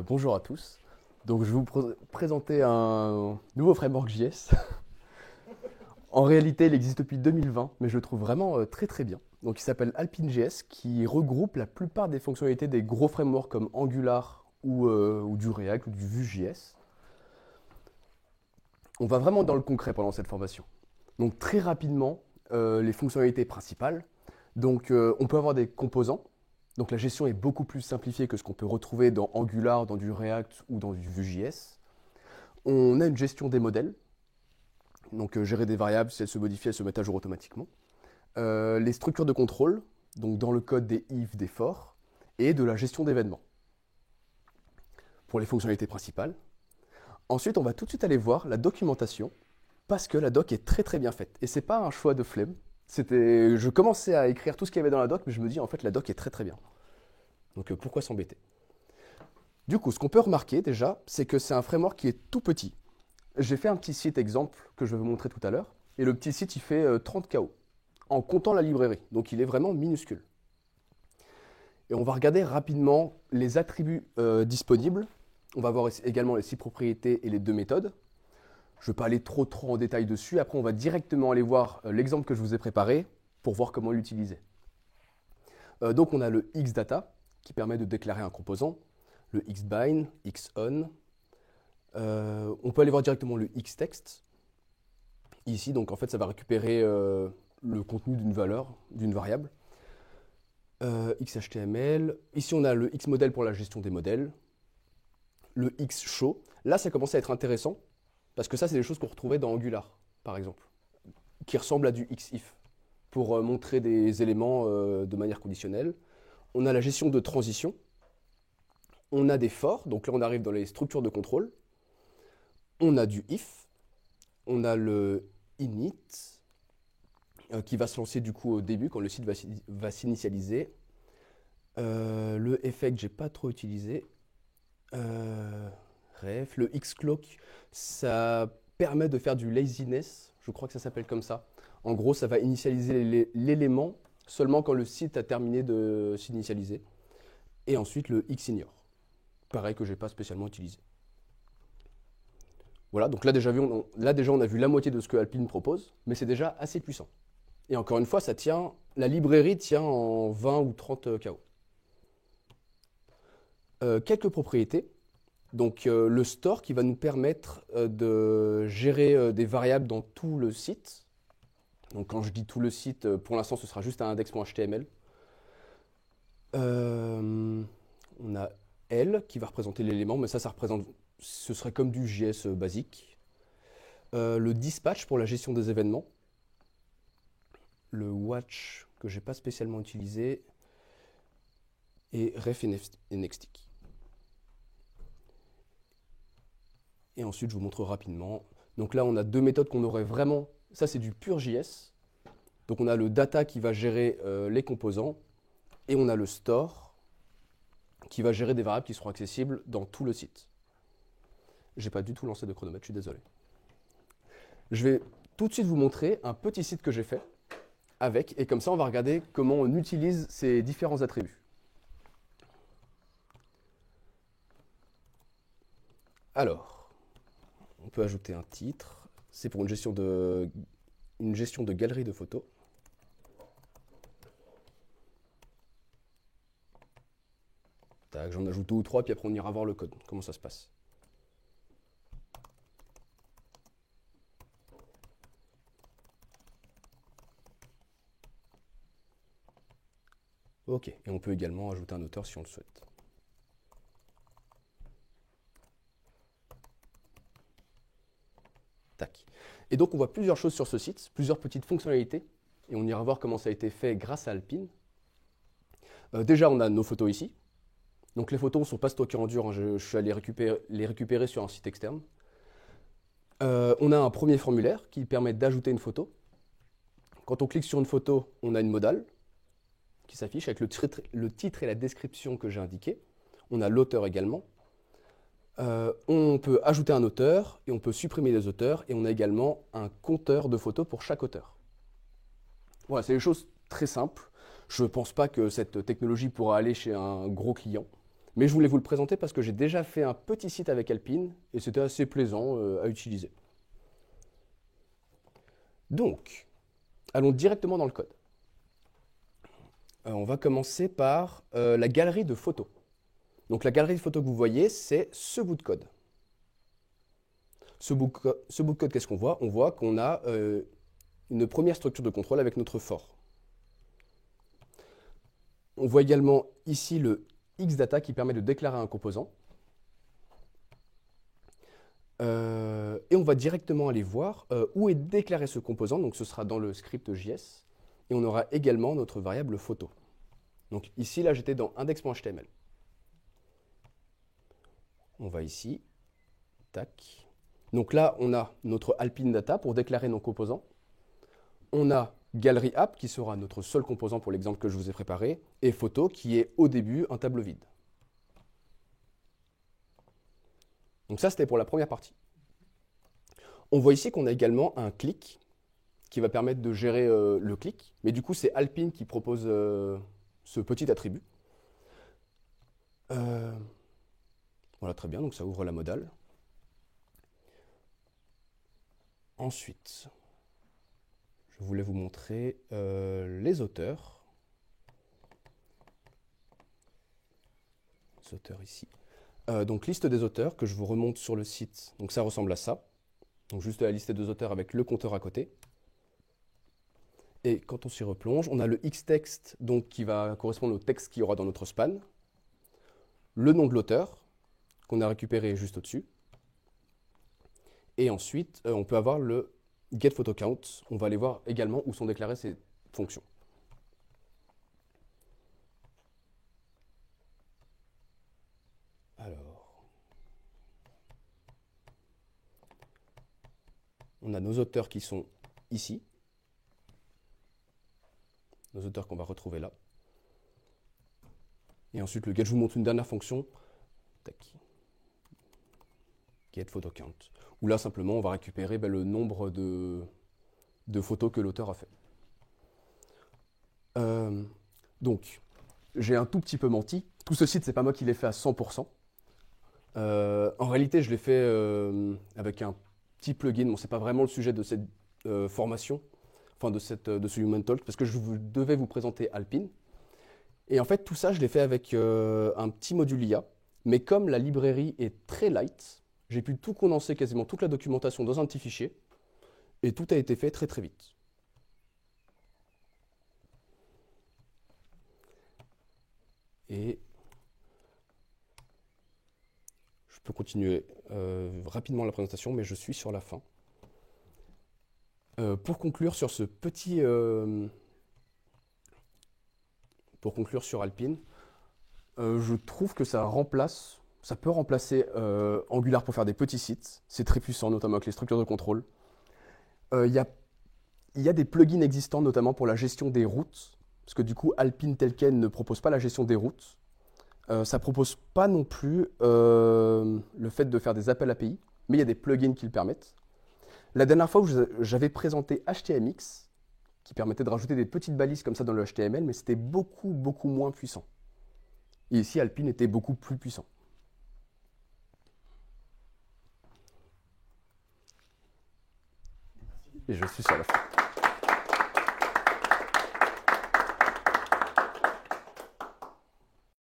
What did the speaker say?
Bonjour à tous. Donc je vais vous présenter un nouveau framework JS. En réalité, il existe depuis 2020, mais je le trouve vraiment très très bien. Donc il s'appelle AlpineJS, qui regroupe la plupart des fonctionnalités des gros frameworks comme Angular ou du React ou du Vue.js. On va vraiment dans le concret pendant cette formation. Donc très rapidement, les fonctionnalités principales. Donc on peut avoir des composants. Donc la gestion est beaucoup plus simplifiée que ce qu'on peut retrouver dans Angular, dans du React ou dans du Vue.js. On a une gestion des modèles. Donc gérer des variables, si elles se modifient, elles se mettent à jour automatiquement. Les structures de contrôle, donc dans le code des if, des for, et de la gestion d'événements pour les fonctionnalités principales. Ensuite, on va tout de suite aller voir la documentation, parce que la doc est très très bien faite. Et c'est pas un choix de flemme. Je commençais à écrire tout ce qu'il y avait dans la doc, mais je me dis en fait la doc est très très bien. Donc pourquoi s'embêter? Du coup, ce qu'on peut remarquer déjà, c'est que c'est un framework qui est tout petit. J'ai fait un petit site exemple que je vais vous montrer tout à l'heure. Et le petit site, il fait 30 KO, en comptant la librairie. Donc il est vraiment minuscule. Et on va regarder rapidement les attributs disponibles. On va voir également les 6 propriétés et les 2 méthodes. Je ne vais pas aller trop en détail dessus. Après, on va directement aller voir l'exemple que je vous ai préparé pour voir comment l'utiliser. Donc on a le xData qui permet de déclarer un composant, le xbind, xon. On peut aller voir directement le xtext. Ici, donc en fait, ça va récupérer le contenu d'une valeur, d'une variable. XHTML. Ici, on a le xModel pour la gestion des modèles. Le xShow. Là, ça commence à être intéressant parce que ça, c'est des choses qu'on retrouvait dans Angular, par exemple, qui ressemblent à du xif pour montrer des éléments de manière conditionnelle. On a la gestion de transition. On a des for. Donc là, on arrive dans les structures de contrôle. On a du if. On a le init qui va se lancer du coup au début quand le site va s'initialiser. Le effect, j'ai pas trop utilisé. Ref, le xcloak, ça permet de faire du laziness, je crois que ça s'appelle comme ça. En gros, ça va initialiser l'élément seulement quand le site a terminé de s'initialiser. Et ensuite le xignore, pareil que j'ai pas spécialement utilisé. Voilà, donc là déjà, on a vu la moitié de ce que Alpine propose, mais c'est déjà assez puissant. Et encore une fois, la librairie tient en 20 ou 30 KO. Quelques propriétés. Donc le store qui va nous permettre de gérer des variables dans tout le site. Donc quand je dis tout le site, pour l'instant ce sera juste un index.html. On a L qui va représenter l'élément, mais ça ce serait comme du JS basique. Le dispatch pour la gestion des événements. Le watch que j'ai pas spécialement utilisé. Et ref et nextIC. Et ensuite, je vous montre rapidement. Donc là, on a 2 méthodes qu'on aurait vraiment. Ça, c'est du pur JS. Donc on a le data qui va gérer les composants. Et on a le store qui va gérer des variables qui seront accessibles dans tout le site. J'ai pas du tout lancé de chronomètre, je suis désolé. Je vais tout de suite vous montrer un petit site que j'ai fait avec. Et comme ça, on va regarder comment on utilise ces différents attributs. Alors. On peut ajouter un titre. C'est pour une gestion de galerie de photos. Tac, j'en ajoute 2 ou 3, puis après on ira voir le code, comment ça se passe. Ok, et on peut également ajouter un auteur si on le souhaite. Tac. Et donc on voit plusieurs choses sur ce site, plusieurs petites fonctionnalités, et on ira voir comment ça a été fait grâce à Alpine. Déjà, on a nos photos ici. Donc les photos ne sont pas stockées en dur, hein, je suis allé les récupérer sur un site externe. On a un premier formulaire qui permet d'ajouter une photo. Quand on clique sur une photo, on a une modale qui s'affiche avec le titre et la description que j'ai indiqué. On a l'auteur également. On peut ajouter un auteur et on peut supprimer les auteurs et on a également un compteur de photos pour chaque auteur. Voilà, c'est des choses très simples. Je ne pense pas que cette technologie pourra aller chez un gros client, Mais je voulais vous le présenter parce que j'ai déjà fait un petit site avec Alpine et c'était assez plaisant à utiliser. Donc, allons directement dans le code. On va commencer par la galerie de photos. Donc la galerie de photos que vous voyez, c'est ce bout de code. Ce bout de code, qu'est-ce qu'on voit? On voit qu'on a une première structure de contrôle avec notre for. On voit également ici le xData qui permet de déclarer un composant. Et on va directement aller voir où est déclaré ce composant. Donc ce sera dans le script JS. Et on aura également notre variable photo. Donc ici, là, j'étais dans index.html. On va ici. Tac. Donc là, on a notre Alpine Data pour déclarer nos composants. On a Galerie App qui sera notre seul composant pour l'exemple que je vous ai préparé. Et Photo qui est au début un tableau vide. Donc ça, c'était pour la première partie. On voit ici qu'on a également un click qui va permettre de gérer le clic. Mais du coup, c'est Alpine qui propose ce petit attribut. Voilà, très bien, donc ça ouvre la modale. Ensuite, je voulais vous montrer les auteurs. Les auteurs ici. Donc, liste des auteurs que je vous remonte sur le site. Donc, ça ressemble à ça. Donc, juste la liste des auteurs avec le compteur à côté. Et quand on s'y replonge, on a le xText donc, qui va correspondre au texte qu'il y aura dans notre span. Le nom de l'auteur, qu'on a récupéré juste au-dessus. Et ensuite, on peut avoir le getPhotoCount. On va aller voir également où sont déclarées ces fonctions. Alors, on a nos auteurs qui sont ici. Nos auteurs qu'on va retrouver là. Et ensuite, le get, je vous montre une dernière fonction. Tac. GetPhotoCount. Où là, simplement, on va récupérer le nombre de photos que l'auteur a fait. Donc, j'ai un tout petit peu menti. Tout ce site, c'est pas moi qui l'ai fait à 100%. En réalité, je l'ai fait avec un petit plugin. Bon, c'est pas vraiment le sujet de cette formation, enfin de ce Human Talk, parce que je devais vous présenter Alpine. Et en fait, tout ça, je l'ai fait avec un petit module IA. Mais comme la librairie est très light, j'ai pu tout condenser, quasiment toute la documentation dans un petit fichier. Et tout a été fait très très vite. Et je peux continuer rapidement la présentation, mais je suis sur la fin. Pour conclure sur ce petit... pour conclure sur Alpine, je trouve que ça peut remplacer Angular pour faire des petits sites. C'est très puissant, notamment avec les structures de contrôle. Il y a des plugins existants, notamment pour la gestion des routes, parce que du coup, Alpine tel quel ne propose pas la gestion des routes. Ça ne propose pas non plus le fait de faire des appels API, mais il y a des plugins qui le permettent. La dernière fois, j'avais présenté HTMX, qui permettait de rajouter des petites balises comme ça dans le HTML, mais c'était beaucoup, beaucoup moins puissant. Et ici, Alpine était beaucoup plus puissant. Et je suis sur la fin.